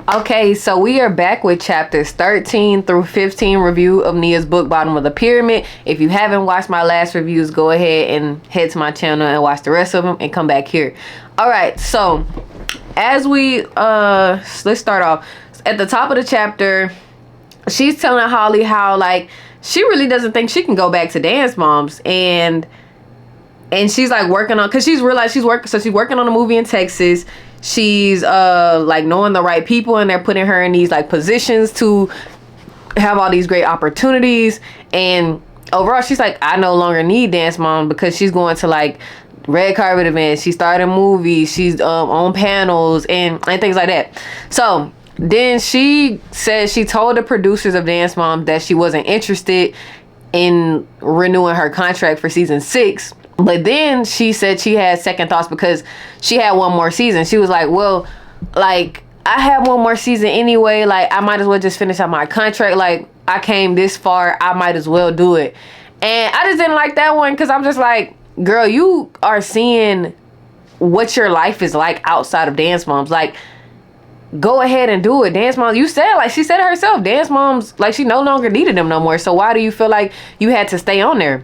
Okay, so we are back with chapters 13 through 15 review of Nia's book, Bottom of the Pyramid. If you haven't watched my last reviews, go ahead and head to my channel and watch the rest of them and come back here. All right, so as we, let's start off. At the top of the chapter, she's telling Holly how, like, she really doesn't think she can go back to Dance Moms. And she's like working on, because she's realized she's working on a movie in Texas. She's like knowing the right people, and they're putting her in these like positions to have all these great opportunities. And overall, she's like, I no longer need Dance Mom, because she's going to like red carpet events, she's starting movies, she's on panels and things like that. So then she said she told the producers of Dance Mom that she wasn't interested in renewing her contract for season 6. But then she said she had second thoughts because she had one more season. She was like, well, like, I have one more season anyway. Like, I might as well just finish out my contract. Like, I came this far, I might as well do it. And I just didn't like that one, because I'm just like, girl, you are seeing what your life is like outside of Dance Moms. Like, go ahead and do it. Dance Moms, you said, like, she said it herself, Dance Moms, like, she no longer needed them no more. So why do you feel like you had to stay on there?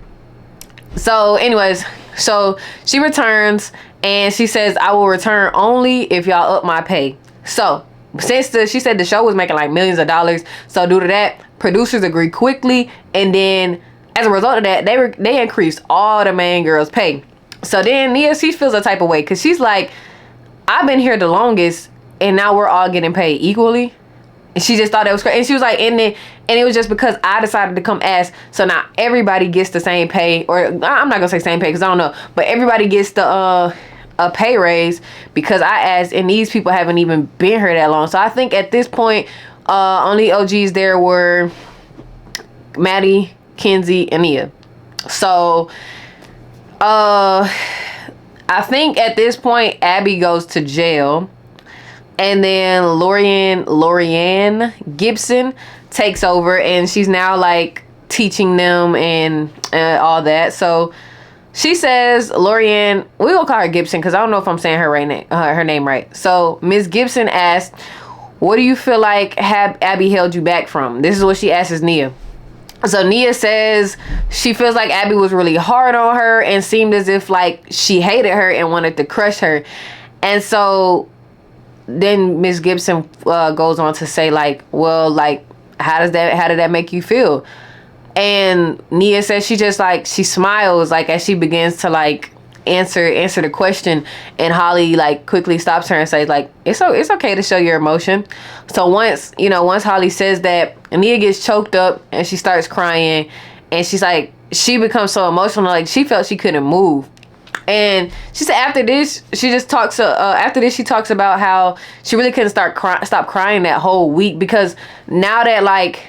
So anyways, so she returns and she says, I will return only if y'all up my pay. So since she said the show was making like millions of dollars, so due to that, producers agreed quickly, and then as a result of that, they increased all the main girls' pay. So then Nia, she feels a type of way, because she's like, I've been here the longest and now we're all getting paid equally. And she just thought that was crazy. And she was like, and it was just because I decided to come ask. So now everybody gets the same pay. Or I'm not going to say same pay, because I don't know. But everybody gets the a pay raise because I asked. And these people haven't even been here that long. So I think at this point, only OGs there were Maddie, Kenzie, and Nia. So I think at this point, Abby goes to jail. And then Lorianne Gibson takes over, and she's now like teaching them and all that. So she says, Lorianne, we will call her Gibson because I don't know if I'm saying her name right. So Miss Gibson asked, what do you feel like Abby held you back from? This is what she asks Nia. So Nia says she feels like Abby was really hard on her and seemed as if like she hated her and wanted to crush her. And so then Miss Gibson goes on to say, like, well, like, how did that make you feel? And Nia says she just like, she smiles like as she begins to like answer the question, and Holly like quickly stops her and says like, it's okay to show your emotion. So once Holly says that, Nia gets choked up and she starts crying, and she's like, she becomes so emotional, like she felt she couldn't move. And she said after this, she talks about how she really couldn't stop crying that whole week, because now that like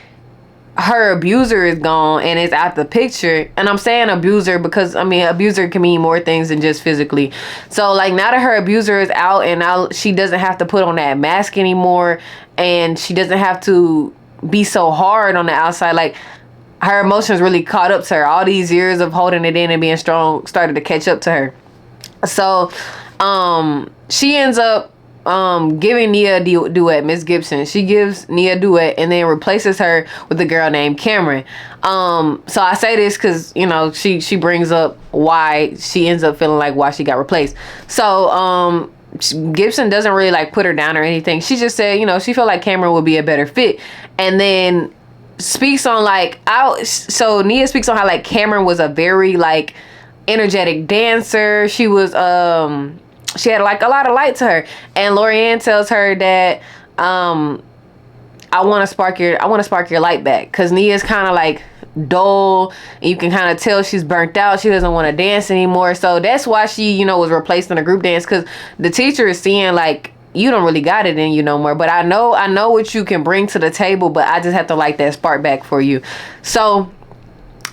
her abuser is gone and is out the picture, and I'm saying abuser because I mean abuser can mean more things than just physically. So like now that her abuser is out, and now she doesn't have to put on that mask anymore, and she doesn't have to be so hard on the outside, like her emotions really caught up to her. All these years of holding it in and being strong started to catch up to her. So she ends up giving Nia a duet. Miss Gibson, she gives Nia a duet and then replaces her with a girl named Cameron. So I say this because she brings up why she ends up feeling like why she got replaced. So Gibson doesn't really like put her down or anything. She just said she felt like Cameron would be a better fit, and then speaks on like so Nia speaks on how like Cameron was a very like energetic dancer. She was she had like a lot of light to her, and Lorianne tells her that I want to spark your light back, because Nia's kind of like dull, and you can kind of tell she's burnt out. She doesn't want to dance anymore. So that's why she was replaced in a group dance, because the teacher is seeing like, you don't really got it in you no more, but I know what you can bring to the table, but I just have to light that spark back for you. So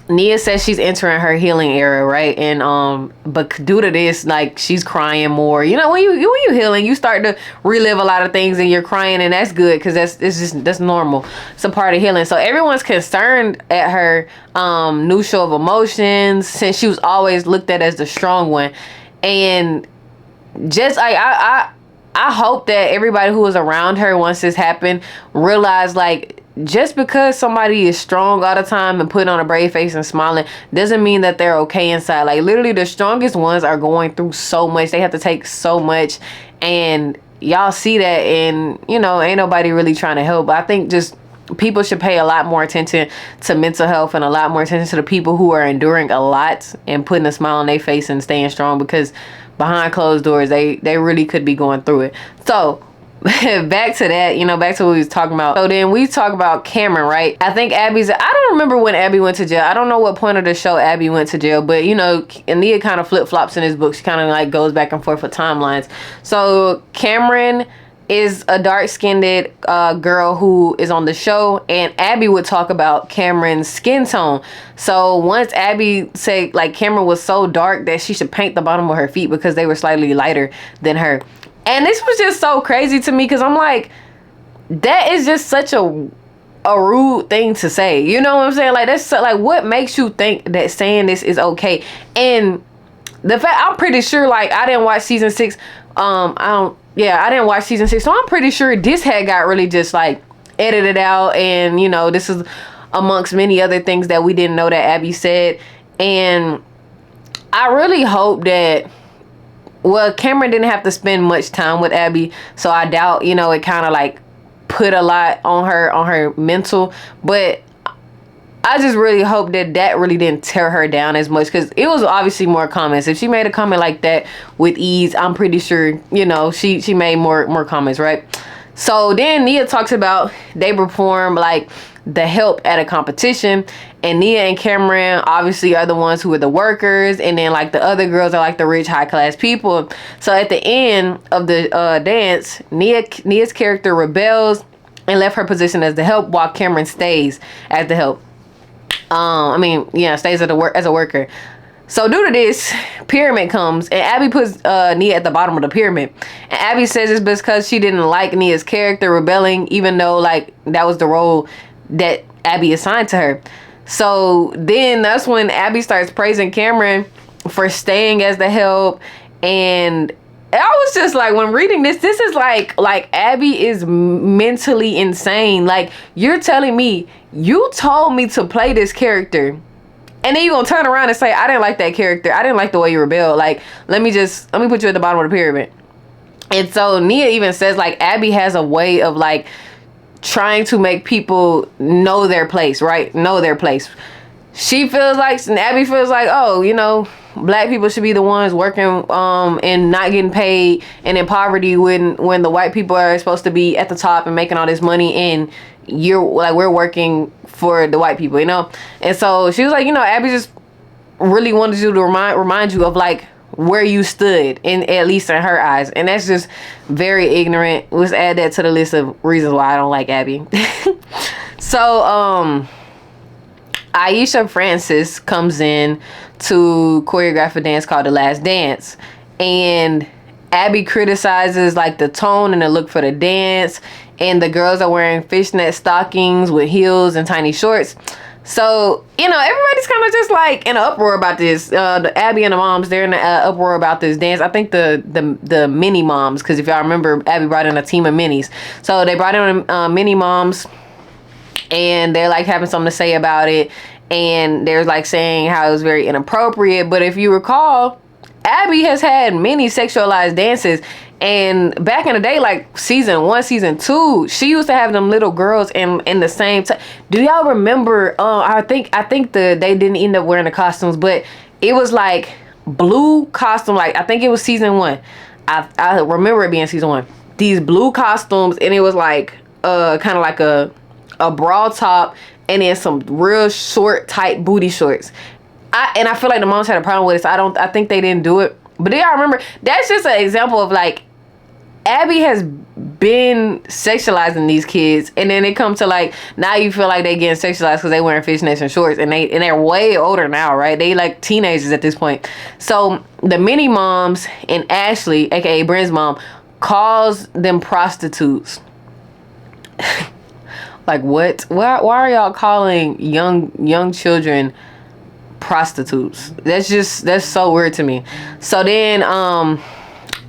Nia says she's entering her healing era, right? And but due to this, like, she's crying more. When you healing, you start to relive a lot of things and you're crying, and that's good, because that's normal. It's a part of healing. So everyone's concerned at her new show of emotions, since she was always looked at as the strong one. And just I hope that everybody who was around her once this happened realized, like, just because somebody is strong all the time and putting on a brave face and smiling doesn't mean that they're okay inside. Like, literally the strongest ones are going through so much. They have to take so much, and y'all see that, and you know, ain't nobody really trying to help. But I think just people should pay a lot more attention to mental health and a lot more attention to the people who are enduring a lot and putting a smile on their face and staying strong, because behind closed doors they really could be going through it. So back to that, you know, back to what we was talking about. So then we talk about Cameron, right? I think I don't remember when Abby went to jail. I don't know what point of the show Abby went to jail, but you know, Nia kind of flip-flops in his book. She kind of like goes back and forth with timelines. So Cameron is a dark-skinned girl who is on the show, and Abby would talk about Cameron's skin tone. So once Abby said like Cameron was so dark that she should paint the bottom of her feet because they were slightly lighter than her. And this was just so crazy to me, because I'm like, that is just such a rude thing to say. You know what I'm saying? Like, that's so, like, what makes you think that saying this is okay? And the fact, I'm pretty sure, like, I didn't watch season 6. I didn't watch season 6, so I'm pretty sure this had got really just like edited out, and you know, this is amongst many other things that we didn't know that Abby said. And I really hope that, well, Cameron didn't have to spend much time with Abby, so I doubt, you know, it kind of like put a lot on her mental. But I just really hope that really didn't tear her down as much, because it was obviously more comments. If she made a comment like that with ease, I'm pretty sure, you know, she made more comments, right? So then Nia talks about they perform like the help at a competition, and Nia and Cameron obviously are the ones who are the workers, and then like the other girls are like the rich high class people. So at the end of the dance, Nia's character rebels and left her position as the help, while Cameron stays as the help. Stays as a worker. So due to this, Pyramid comes, and Abby puts Nia at the bottom of the pyramid. And Abby says it's because she didn't like Nia's character rebelling, even though like that was the role that Abby assigned to her. So then that's when Abby starts praising Cameron for staying as the help. And I was just like, when reading this is like Abby is mentally insane. Like, you're telling me you told me to play this character, and then you gonna turn around and say, I didn't like that character. I didn't like the way you rebelled. Like, let me put you at the bottom of the pyramid. And so Nia even says like Abby has a way of like trying to make people know their place, right? Know their place. She feels like, and Abby feels like, oh, you know, black people should be the ones working and not getting paid and in poverty when the white people are supposed to be at the top and making all this money, and we're working for the white people, you know? And so she was like, you know, Abby just really wanted you to remind you of like where you stood, at least in her eyes. And that's just very ignorant. Let's add that to the list of reasons why I don't like Abby. So Aisha Francis comes in to choreograph a dance called The Last Dance, and Abby criticizes like the tone and the look for the dance, and the girls are wearing fishnet stockings with heels and tiny shorts. So, you know, everybody's kind of just like in an uproar about this. The Abby and the moms, they're in an uproar about this dance. I think the mini moms, because if y'all remember, Abby brought in a team of minis. So they brought in mini moms, and they're like having something to say about it, and they're like saying how it was very inappropriate. But if you recall, Abby has had many sexualized dances, and back in the day, like season 1, season 2, she used to have them little girls in the same time. Do y'all remember? I think they didn't end up wearing the costumes, but it was like blue costume. Like, I think it was season 1. I remember it being season 1. These blue costumes, and it was like kind of like a bra top, and then some real short, tight booty shorts. I feel like the moms had a problem with it, so I think they didn't do it. But do y'all remember? That's just an example of like Abby has been sexualizing these kids, and then it comes to like now you feel like they getting sexualized because they wearing fishnets and shorts, and they're way older now, right? They like teenagers at this point. So the mini moms and Ashley, aka Bryn's mom, calls them prostitutes. Like, what? Why are y'all calling young children prostitutes? That's so weird to me. So then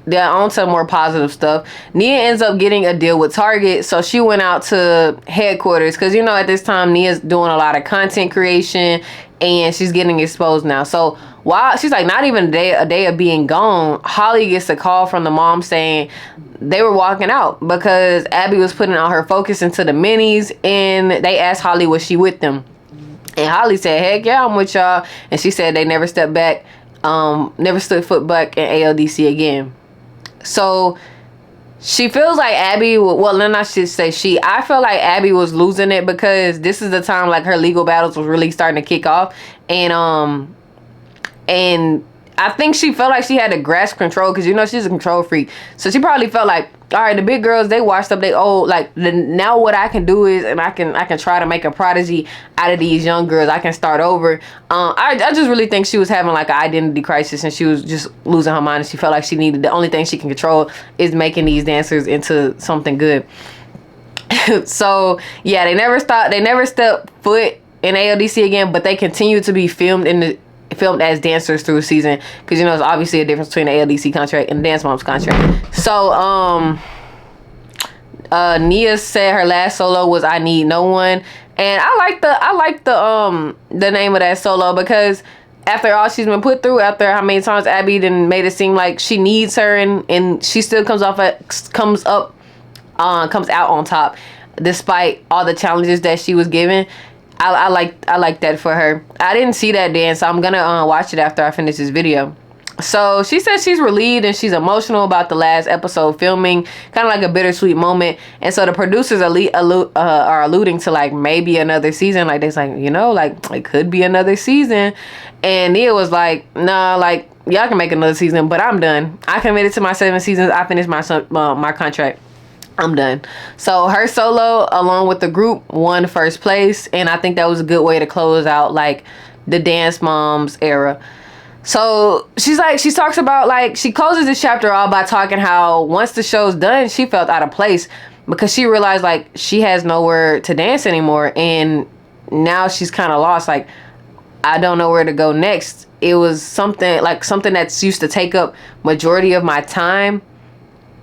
they're on to more positive stuff. Nia ends up getting a deal with Target, so she went out to headquarters because you know at this time Nia's doing a lot of content creation and she's getting exposed now. So while she's like not even a day of being gone, Holly gets a call from the mom saying they were walking out because Abby was putting all her focus into the minis, and they asked Holly was she with them, and Holly said heck yeah I'm with y'all, and she said they never stepped back, never stood foot back in ALDC again. So she feels like Abby, well, then I should say I feel like Abby was losing it because this is the time like her legal battles was really starting to kick off, and I think she felt like she had to grasp control because you know she's a control freak. So she probably felt like, all right, the big girls, they washed up, they old. Like now what I can do is, and I can try to make a prodigy out of these young girls. I can start over. I just really think she was having like an identity crisis and she was just losing her mind. And she felt like she needed, the only thing she can control is making these dancers into something good. So yeah, they never stepped foot in ALDC again, but they continue to be filmed as dancers through the season because you know it's obviously a difference between the ALDC contract and the Dance Moms contract. So Nia said her last solo was I Need No One, and I like the name of that solo because after all she's been put through, after how many times Abby then made it seem like she needs her, and she still comes out on top despite all the challenges that she was given. I like that for her. I didn't see that dance, so I'm gonna watch it after I finish this video. So she says she's relieved and she's emotional about the last episode filming, kind of like a bittersweet moment. And so the producers are alluding to like maybe another season. Like they're like, you know, like it could be another season. And Nia was like, nah, like y'all can make another season, but I'm done. I committed to my 7 seasons. I finished my contract. I'm done. So her solo along with the group won first place, and I think that was a good way to close out like the Dance Moms era. So she talks about like she closes this chapter all by talking how once the show's done she felt out of place because she realized like she has nowhere to dance anymore, and now she's kind of lost. Like I don't know where to go next. It was something that's used to take up majority of my time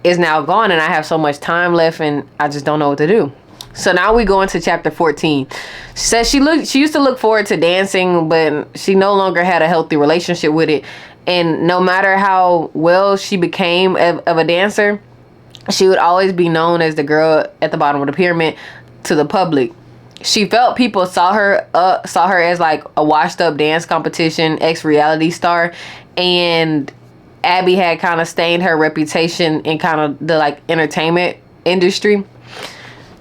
is now gone, and I have so much time left and I just don't know what to do. So now we go into chapter 14. She says she used to look forward to dancing, but she no longer had a healthy relationship with it. And no matter how well she became of a dancer, she would always be known as the girl at the bottom of the pyramid to the public. She felt people saw her as like a washed up dance competition ex-reality star, and Abby had kind of stained her reputation in kind of the like entertainment industry.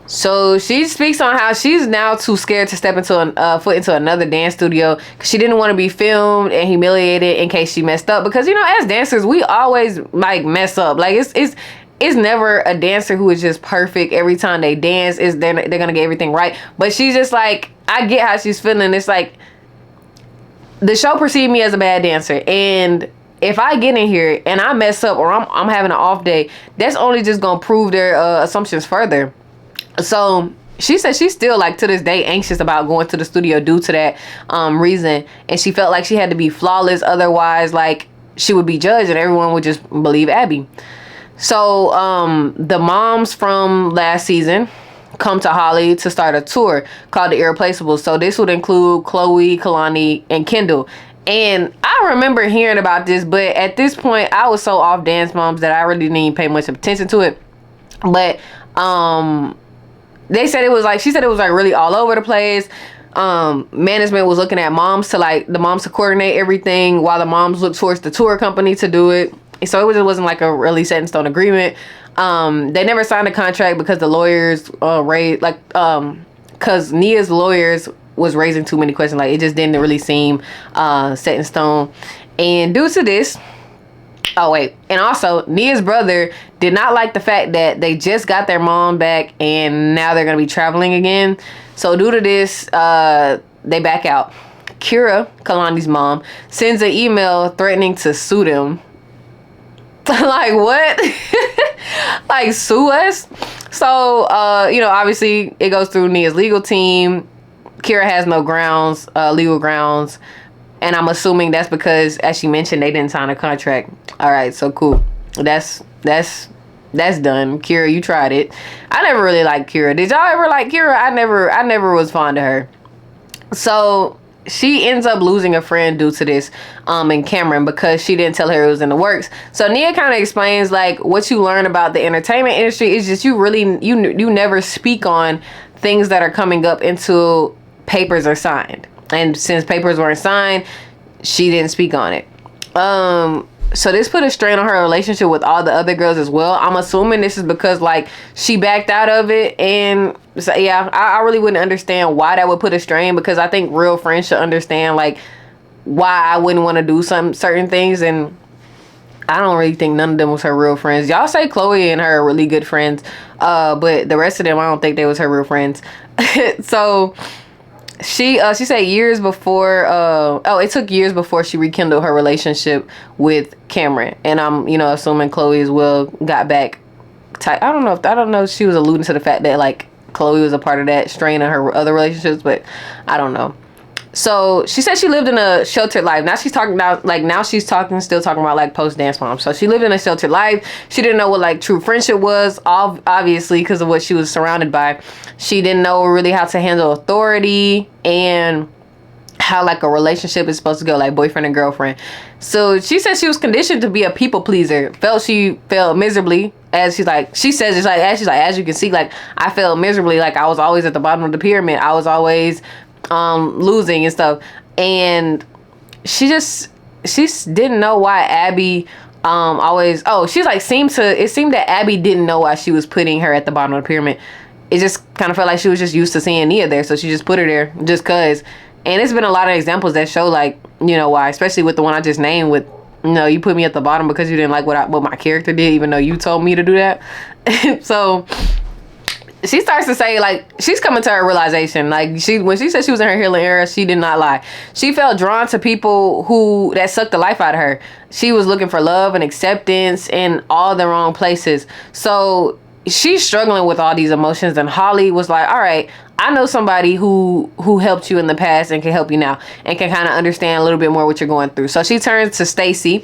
So she speaks on how she's now too scared to step into foot into another dance studio because she didn't want to be filmed and humiliated in case she messed up. Because you know, as dancers, we always like mess up. Like it's never a dancer who is just perfect every time they dance. They're gonna get everything right. But she's just like, I get how she's feeling. It's like the show perceived me as a bad dancer, and if I get in here and I mess up or I'm having an off day, that's only just gonna prove their assumptions further. So she said she's still like to this day anxious about going to the studio due to that reason, and she felt like she had to be flawless, otherwise like she would be judged and everyone would just believe Abby. So the moms from last season come to Holly to start a tour called The Irreplaceables. So this would include Chloe, Kalani, and Kendall. And I remember hearing about this, but at this point I was so off Dance Moms that I really didn't even pay much attention to it. But she said it was like really all over the place. Management was looking at moms to coordinate everything while the moms looked towards the tour company to do it. So it wasn't like a really set in stone agreement. They never signed a contract because the lawyers because Nia's lawyers was raising too many questions. Like it just didn't really seem set in stone. And due to this, and also Nia's brother did not like the fact that they just got their mom back and now they're gonna be traveling again. So due to this, they back out. Kira, Kalani's mom, sends an email threatening to sue them. Like what? Like sue us? So obviously it goes through Nia's legal team. Kira has no legal grounds, and I'm assuming that's because, as she mentioned, they didn't sign a contract. All right, so cool. That's done. Kira, you tried it. I never really liked Kira. Did y'all ever like Kira? I never was fond of her. So she ends up losing a friend due to this, and Cameron, because she didn't tell her it was in the works. So Nia kind of explains like what you learn about the entertainment industry is just you never speak on things that are coming up until papers are signed. And since papers weren't signed, she didn't speak on it. So this put a strain on her relationship with all the other girls as well. I'm assuming this is because like she backed out of it, and so yeah, I really wouldn't understand why that would put a strain, because I think real friends should understand like why I wouldn't want to do certain things, and I don't really think none of them was her real friends. Y'all say Chloe and her are really good friends, but the rest of them I don't think they was her real friends. So she said years before it took years before she rekindled her relationship with Cameron, and I'm assuming Chloe as well got back tight. I don't know if she was alluding to the fact that like Chloe was a part of that strain of her other relationships, but I don't know. So she said she lived in a sheltered life. Now she's talking about still talking about like post dance mom. So she lived in a sheltered life. She didn't know what like true friendship was, obviously because of what she was surrounded by. She didn't know really how to handle authority and how like a relationship is supposed to go, like boyfriend and girlfriend. So she said she was conditioned to be a people pleaser. She felt miserably, as she's like, she says it's like, as you can see, like I felt miserably, like I was always at the bottom of the pyramid. I was always losing and stuff, and she didn't know why Abby it seemed that Abby didn't know why she was putting her at the bottom of the pyramid. It just kind of felt like she was just used to seeing Nia there, so she just put her there just cause. And it's been a lot of examples that show like why, especially with the one I just named with you put me at the bottom because you didn't like what my character did, even though you told me to do that. So she starts to say, like, she's coming to her realization. Like, when she said she was in her healing era, she did not lie. She felt drawn to people that sucked the life out of her. She was looking for love and acceptance in all the wrong places. So she's struggling with all these emotions, and Holly was like, all right, I know somebody who helped you in the past and can help you now and can kind of understand a little bit more what you're going through. So she turns to Stacy.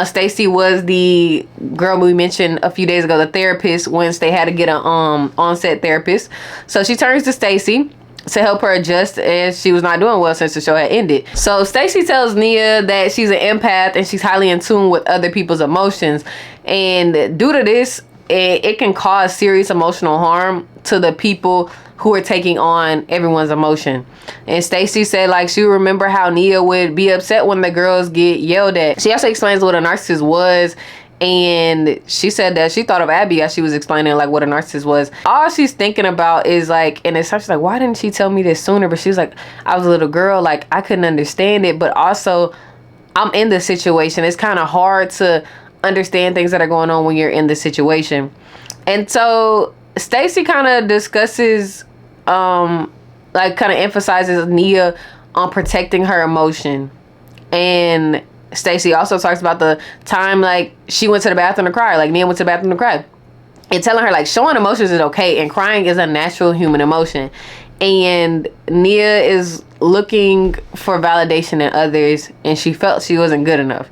Stacy was the girl we mentioned a few days ago, the therapist, once they had to get an on-set therapist. So she turns to Stacy to help her adjust, as she was not doing well since the show had ended. So Stacy tells Nia that she's an empath and she's highly in tune with other people's emotions, and due to this, it can cause serious emotional harm to the people who are taking on everyone's emotion. And Stacy said like she would remember how Nia would be upset when the girls get yelled at. She also explains what a narcissist was, and she said that she thought of Abby as she was explaining like what a narcissist was. All she's thinking about is like, and it's she's like, why didn't she tell me this sooner? But she was like, I was a little girl, like I couldn't understand it, but also I'm in this situation. It's kind of hard to understand things that are going on when you're in the situation. And so Stacy kind of discusses like kind of emphasizes Nia on protecting her emotion. And Stacy also talks about the time like she went to the bathroom to cry, like Nia went to the bathroom to cry, and telling her like showing emotions is okay and crying is a natural human emotion. And Nia is looking for validation in others, and she felt she wasn't good enough.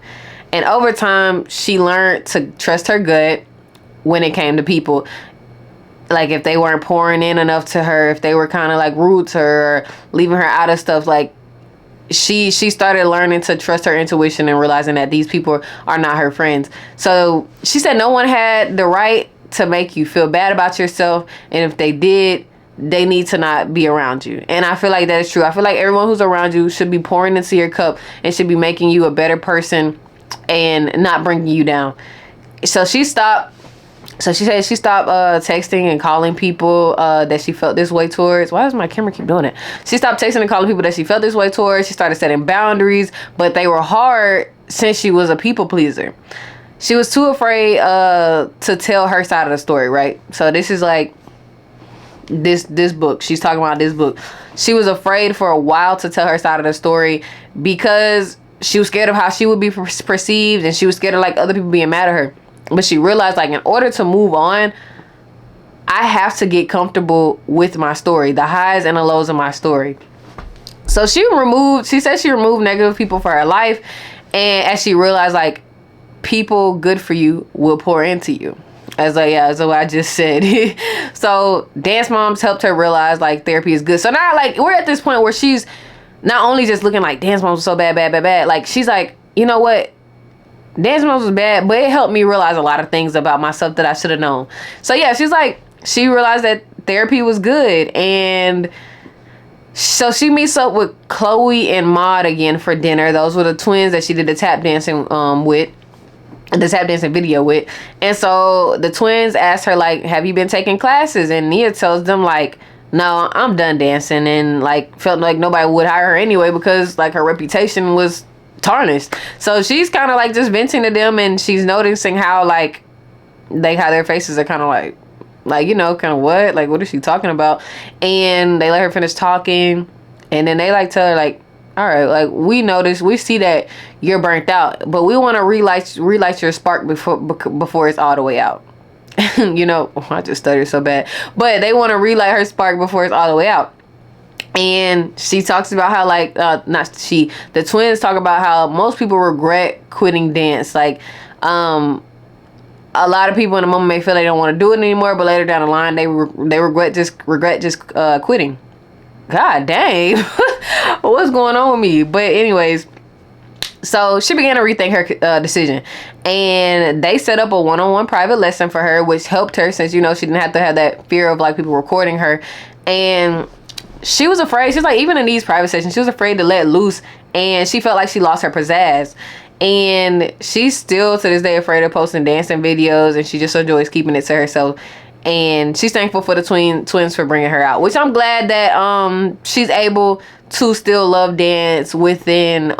And over time, she learned to trust her gut when it came to people. Like if they weren't pouring in enough to her, if they were kind of like rude to her, or leaving her out of stuff, like she started learning to trust her intuition and realizing that these people are not her friends. So she said no one had the right to make you feel bad about yourself, and if they did, they need to not be around you. And I feel like that is true. I feel like everyone who's around you should be pouring into your cup and should be making you a better person and not bringing you down. So she stopped. So she said she stopped texting and calling people that she felt this way towards. Why does my camera keep doing it? She stopped texting and calling people that she felt this way towards. She started setting boundaries, but they were hard since she was a people pleaser. She was too afraid to tell her side of the story, right? So this is like this book. She's talking about this book. She was afraid for a while to tell her side of the story because she was scared of how she would be perceived, and she was scared of like other people being mad at her. But she realized like in order to move on, I have to get comfortable with my story, the highs and the lows of my story. So she said she removed negative people from her life. And as she realized like people good for you will pour into you. As what I just said. So dance moms helped her realize like therapy is good. So now like we're at this point where she's not only just looking like dance moms was so bad. Like she's like, you know what? Dance moms was bad, but it helped me realize a lot of things about myself that I should have known. So yeah, she's like, she realized that therapy was good. And so she meets up with Chloe and Maud again for dinner. Those were the twins that she did the tap dancing with. The tap dancing video with. And so the twins asked her like, have you been taking classes? And Nia tells them like, no, I'm done dancing, and like felt like nobody would hire her anyway because like her reputation was tarnished. So she's kind of like just venting to them, and she's noticing how like how their faces are kind of like you know, kind of what is she talking about? And they let her finish talking, and then they like tell her like, all right, like we see that you're burnt out, but we want to relight your spark before it's all the way out. You know, I just stuttered so bad, but they want to relight her spark before it's all the way out. And she talks about how like the twins talk about how most people regret quitting dance. Like a lot of people in the moment may feel they don't want to do it anymore, but later down the line they regret just quitting. God dang. What's going on with me? But anyways, so she began to rethink her decision, and they set up a one-on-one private lesson for her, which helped her since, you know, she didn't have to have that fear of like people recording her. And she was afraid. She's like, even in these private sessions, she was afraid to let loose, and she felt like she lost her pizzazz. And she's still to this day afraid of posting dancing videos, and she just enjoys keeping it to herself. And she's thankful for the twins for bringing her out, which I'm glad that she's able to still love dance within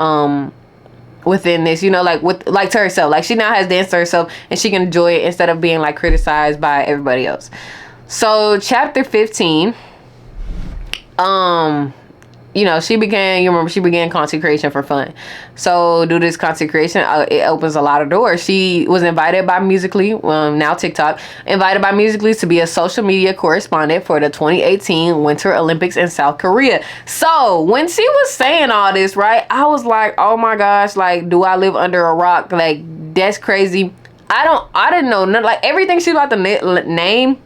this, you know, like to herself. Like she now has dance to herself, and she can enjoy it instead of being like criticized by everybody else. So chapter 15, you know, she began consecration for fun. So due to this consecration, it opens a lot of doors. She was invited by Musical.ly, now TikTok, invited by Musical.ly to be a social media correspondent for the 2018 Winter Olympics in South Korea. So when she was saying all this, right, I was like, oh my gosh, like, do I live under a rock? Like, that's crazy. I didn't know nothing, like everything she about to name.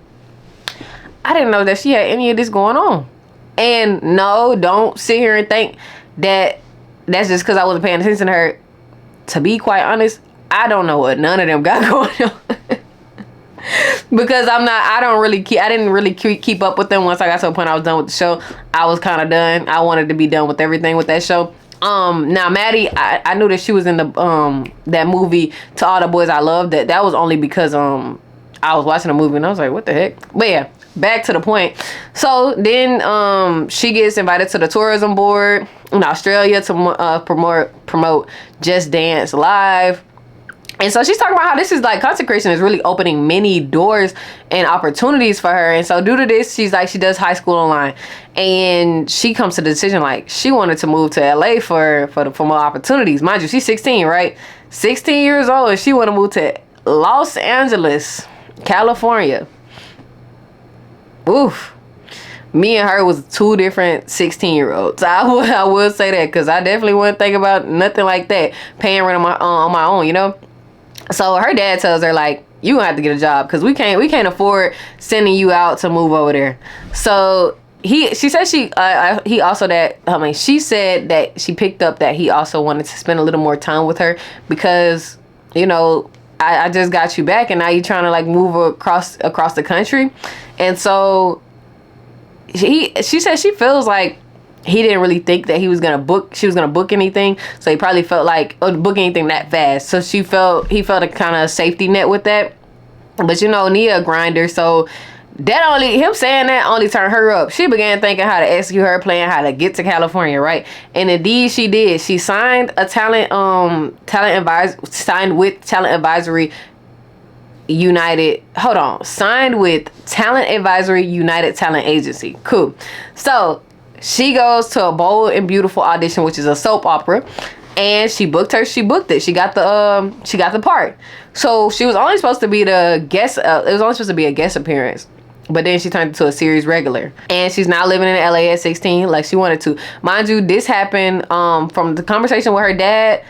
I didn't know that she had any of this going on. And no, don't sit here and think that that's just because I wasn't paying attention to her. To be quite honest, I don't know what none of them got going on. Because I didn't really keep up with them. Once I got to a point I was done with the show, I was kind of done. I wanted to be done with everything with that show. Now Maddie, I knew that she was in the that movie To All the Boys I Love. That was only because I was watching a movie and I was like, what the heck? But yeah, back to the point. So then she gets invited to the tourism board in Australia to promote Just Dance Live. And so she's talking about how this is like consecration is really opening many doors and opportunities for her. And so due to this, she's like, she does high school online, and she comes to the decision like she wanted to move to LA for more opportunities. Mind you, she's 16, right? 16 years old, and she want to move to Los Angeles, California. Oof. Me and her was two different 16-year-olds. I would say that, because I definitely wouldn't think about nothing like that, paying rent on my own, you know. So her dad tells her like, you gonna have to get a job, because we can't afford sending you out to move over there. So she said she said that she picked up that he also wanted to spend a little more time with her, because, you know, I just got you back and now you're trying to like move across the country. And so she said she feels like he didn't really think that she was gonna book anything, so he probably felt like book anything that fast. So he felt a kind of safety net with that. But you know, Nia a grinder, so him saying that only turned her up. She began thinking how to execute her plan, how to get to California, right? And indeed she did. She signed with Talent Advisory United Talent Agency. Cool. So she goes to a Bold and Beautiful audition, which is a soap opera, and she booked it. She got the part. So she was only supposed to be the guest. It was only supposed to be a guest appearance, but then she turned into a series regular, and she's now living in LA at 16, like she wanted to. Mind you, this happened from the conversation with her dad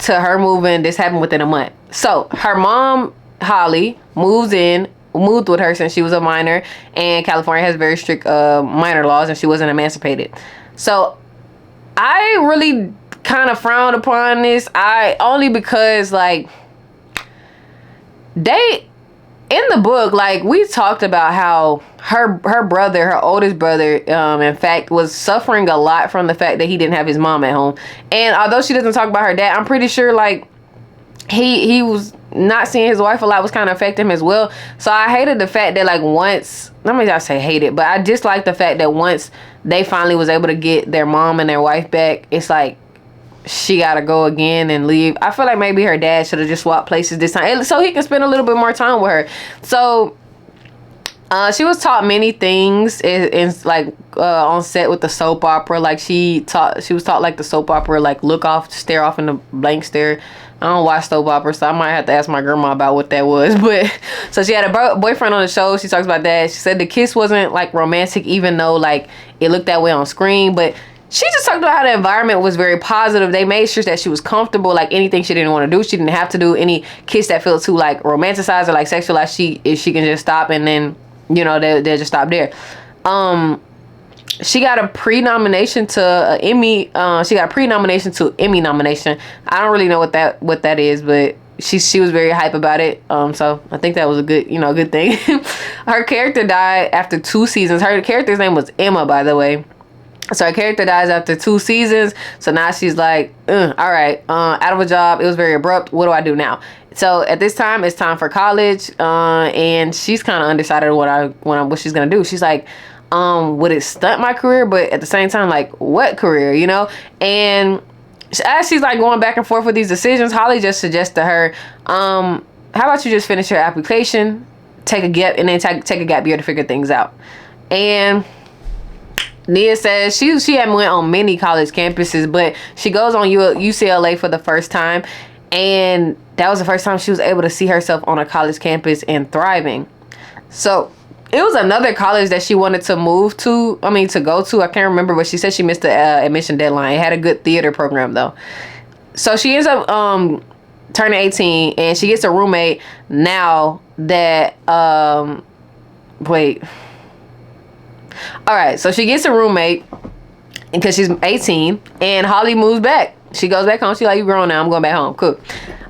to her moving. This happened within a month. So her mom, Holly, moved with her since she was a minor, and California has very strict minor laws, and she wasn't emancipated. So I really kind of frowned upon this. Only because like they in the book, like we talked about how her brother, her oldest brother, in fact, was suffering a lot from the fact that he didn't have his mom at home. And although she doesn't talk about her dad, I'm pretty sure like he was not seeing his wife a lot was kind of affecting him as well. So I hated the fact that like once, let me not say hated, but I just like the fact that once they finally was able to get their mom and their wife back, it's like she gotta go again and leave. I feel like maybe her dad should have just swapped places this time so he can spend a little bit more time with her. So she was taught many things in like on set with the soap opera. Like she was taught like the soap opera, like look off, stare off in the blank stare. I don't watch soap opera, so I might have to ask my grandma about what that was. But so she had a boyfriend on the show. She talks about that. She said the kiss wasn't like romantic, even though like it looked that way on screen. But she just talked about how the environment was very positive. They made sure that she was comfortable. Like anything she didn't want to do, she didn't have to do. Any kiss that felt too like romanticized or like sexualized, she can just stop, and then you know they'll just stop there. She got a pre-nomination to Emmy. She got a pre-nomination to Emmy nomination. I don't really know what that is, but she was very hype about it. So I think that was a good thing. Her character died after 2 seasons. Her character's name was Emma, by the way. So her character dies after 2 seasons. So now she's like, all right, out of a job. It was very abrupt. What do I do now? So at this time, it's time for college. And she's kind of undecided what she's gonna do. She's like, would it stunt my career? But at the same time, like, what career, you know? And as she's like going back and forth with these decisions, Holly just suggests to her, how about you just finish your application, take a gap, and then take a gap year to figure things out. And Nia says she hadn't went on many college campuses, but she goes on UCLA for the first time, and that was the first time she was able to see herself on a college campus and thriving. So it was another college that she wanted to go to. I can't remember, but she said she missed the admission deadline. It had a good theater program though. So she ends up turning 18, and she gets a roommate now that all right, so she gets a roommate because she's 18, and Holly moves back. She goes back home. She's like, you grown now, I'm going back home. Cool.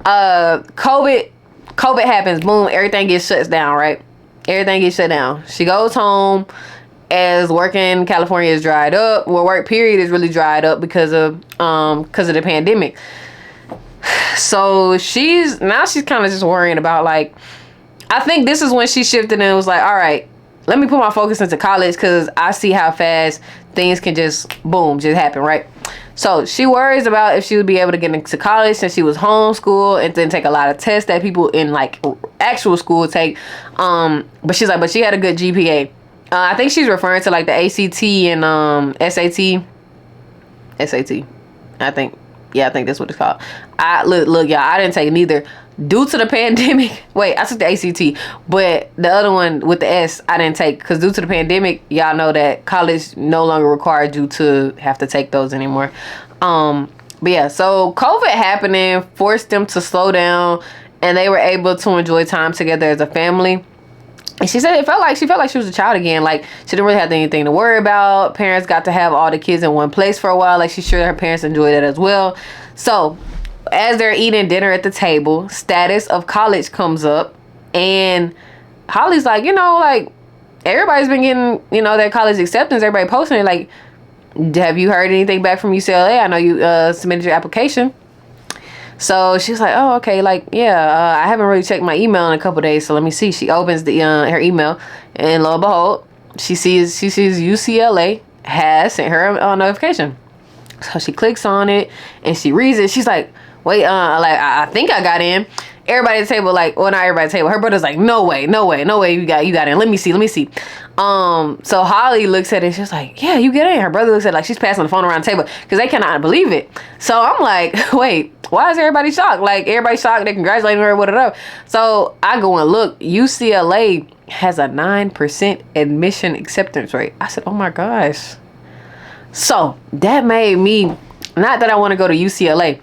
COVID happens. Boom, everything gets shut down, right? Everything gets shut down. She goes home as work in California is dried up. Well, work period is really dried up because of the pandemic. So she's kind of just worrying about, like, I think this is when she shifted and was like, all right, let me put my focus into college because I see how fast things can just happen, right? So she worries about if she would be able to get into college since she was homeschooled and then take a lot of tests that people in like actual school take. But she's like, but she had a good GPA. I think she's referring to like the ACT and SAT. I think that's what it's called. Look, y'all, I didn't take neither. Due to the pandemic, I took the ACT, but the other one with the S, I didn't take because due to the pandemic, y'all know that college no longer required you to have to take those anymore. But yeah, so COVID happening forced them to slow down, and they were able to enjoy time together as a family. And she said she felt like she was a child again. Like she didn't really have anything to worry about. Parents got to have all the kids in one place for a while. Like she's sure her parents enjoyed it as well. So as they're eating dinner at the table, status of college comes up, and Holly's like, like everybody's been getting, their college acceptance. Everybody posting it. Like, have you heard anything back from UCLA? I know you submitted your application. So she's like, oh, okay. Like, yeah, I haven't really checked my email in a couple days. So let me see. She opens her email, and lo and behold, she sees UCLA has sent her a notification. So she clicks on it and she reads it. She's like, wait, I think I got in. Everybody at the table, like, well, not everybody at the table. Her brother's like, no way, you got in. Let me see. So Holly looks at it. She's like, yeah, you get in. Her brother looks at it like she's passing the phone around the table because they cannot believe it. So I'm like, wait, why is everybody shocked? Like, everybody shocked. They're congratulating her, whatever. So I go and look. UCLA has a 9% admission acceptance rate. I said, oh my gosh. So that made me, not that I want to go to UCLA,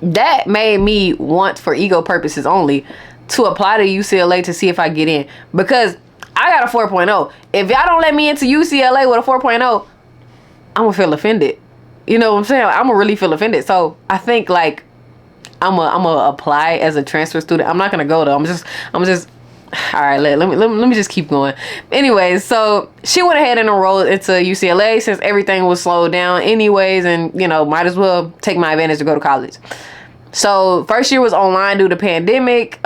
that made me want, for ego purposes only, to apply to UCLA to see if I get in, because I got a 4.0. If y'all don't let me into UCLA with a 4.0, I'm gonna feel offended. You know what I'm saying? I'm gonna really feel offended. So I think like I'm gonna apply as a transfer student. I'm not gonna go though. I'm just all right, let me just keep going. Anyways, so she went ahead and enrolled into UCLA since everything was slowed down anyways, and you know, might as well take my advantage to go to college. So first year was online due to pandemic.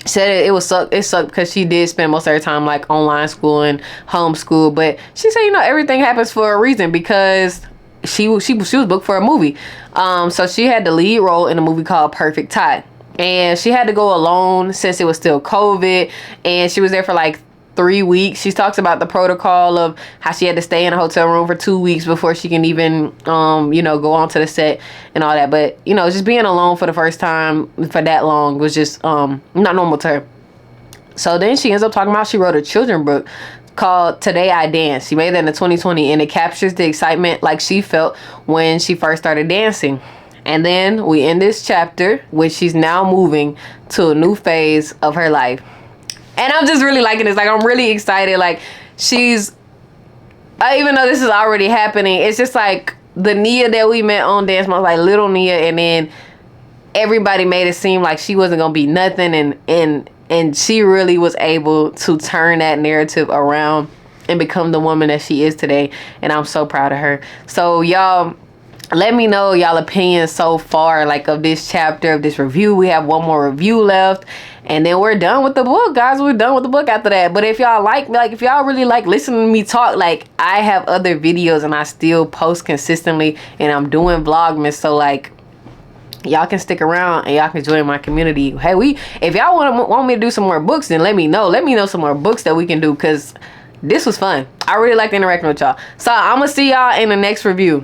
Said it sucked because she did spend most of her time like online school and homeschool, but she said, you know, everything happens for a reason, because she was booked for a movie. So she had the lead role in a movie called Perfect Tie, and she had to go alone since it was still COVID, and she was there for like 3 weeks. She talks about the protocol of how she had to stay in a hotel room for 2 weeks before she can even you know, go onto the set and all that. But you know, just being alone for the first time for that long was just not normal to her. So then she ends up talking about she wrote a children's book called Today I Dance. She made that in 2020, and it captures the excitement like she felt when she first started dancing. And then we end this chapter, which she's now moving to a new phase of her life. And I'm just really liking this. Like, I'm really excited. Like, even though this is already happening, it's just like the Nia that we met on Dance Moms, like little Nia, and then everybody made it seem like she wasn't gonna be nothing, and she really was able to turn that narrative around and become the woman that she is today. And I'm so proud of her. So y'all, let me know y'all opinions so far, like, of this chapter, of this review. We have one more review left, and then we're done with the book, guys. We're done with the book after that. But if y'all like me, like, if y'all really like listening to me talk, like, I have other videos and I still post consistently, and I'm doing Vlogmas. So like, y'all can stick around and y'all can join my community. Hey, if y'all want me to do some more books, then let me know. Let me know some more books that we can do, because this was fun. I really like interacting with y'all. So I'm gonna see y'all in the next review.